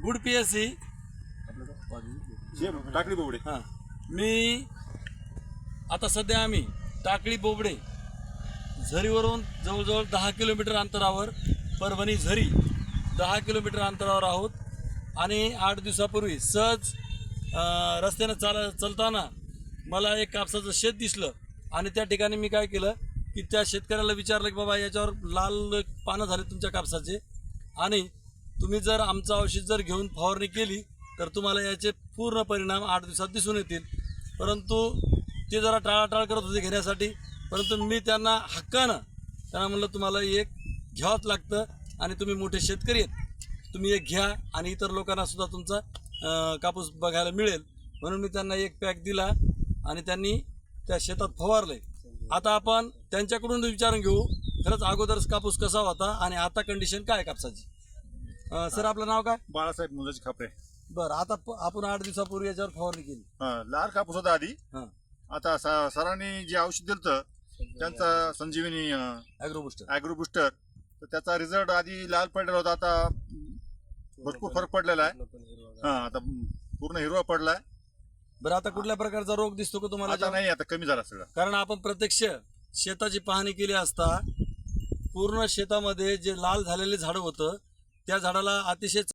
Good PSC Takli Bobde. हां, मी आता सध्या आम्ही टाकळी बोबडे झरीवरून जवळजवळ 10 किलोमीटर अंतरावर, परभणी झरी 10 किलोमीटर अंतरावर आहोत. आणि 8 दिवसापूर्वी सहज रस्त्यानं चलताना मला एक कापसाचं शेत दिसलं आणि त्या ठिकाणी मी काय केलं की त्या शेतकऱ्याला विचारलं की बाबा याच्यावर लाल पानं झाले तुमच्या कापसाचे आणि तुम्ही जर आमचं औषध जर घेऊन फवारणी केली तर तुम्हाला याचे पूर्ण परिणाम 8 दिवसात दिसून येतील. परंतु ते जरा टाळाटाळ करत होते घेण्यासाठी, परंतु मी त्यांना हक्कानं त्यांना म्हणलं तुम्हाला एक घ्यावंच लागतं आणि तुम्ही मोठे शेतकरी आहेत, तुम्ही एक घ्या आणि इतर लोकांना सुद्धा तुमचा कापूस बघायला मिळेल. म्हणून मी त्यांना एक पॅक दिला आणि त्यांनी त्या शेतात फवारले. आता आपण त्यांच्याकडून विचारून घेऊ खरंच अगोदरच कापूस कसा होता आणि आता कंडिशन काय कापसाची. सर आपलं नाव काय? बाळासाहेब मुलाजी खापरे. बरं, आता आपण 8 दिवसापूर्वी याच्यावर फवारणी केली. लाल कापूस होता आधी. हां, आता सरांनी जे औषध दिलं त्यांचा संजीवनी ॲग्रो बुस्टर, तर त्याचा रिझल्ट आधी लाल पडलेला होता, आता भरपूर फरक पडलेला आहे. आता पूर्ण हिरवा पडलाय. बरं, आता कुठल्या प्रकारचा रोग दिसतो का तुम्हाला? आता नाही, आता कमी झाला सगळं. कारण आपण प्रत्यक्ष शेताची पाहणी केली असता पूर्ण शेतामध्ये जे लाल झालेले झाड होतं त्या झाडाला अतिशय